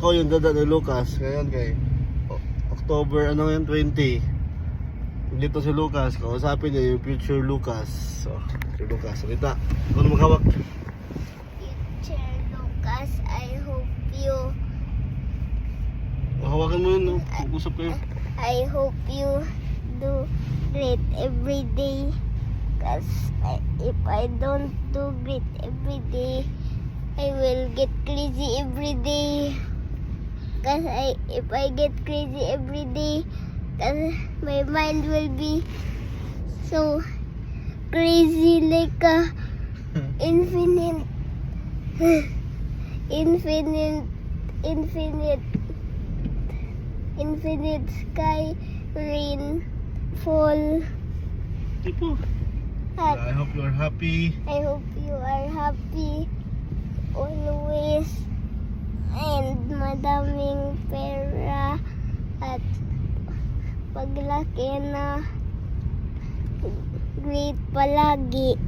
ako yung dada ni Lucas. Ngayon kay October, ano yan, 20. Dito si Lucas, kausapin niya yung future Lucas. So, si Lucas, salita. Ano maghawak? Future Lucas, I hope you... Hawakan mo yun, no? Mag-usap kayo. I hope you do great every day. Cause if I don't do great every day, I will get crazy every day. Cause if I get crazy every day, cause my mind will be so crazy like a infinite sky rain fall. Tipo. At I hope you're happy. I hope you are happy always and madaming pera at paglaki na great palagi.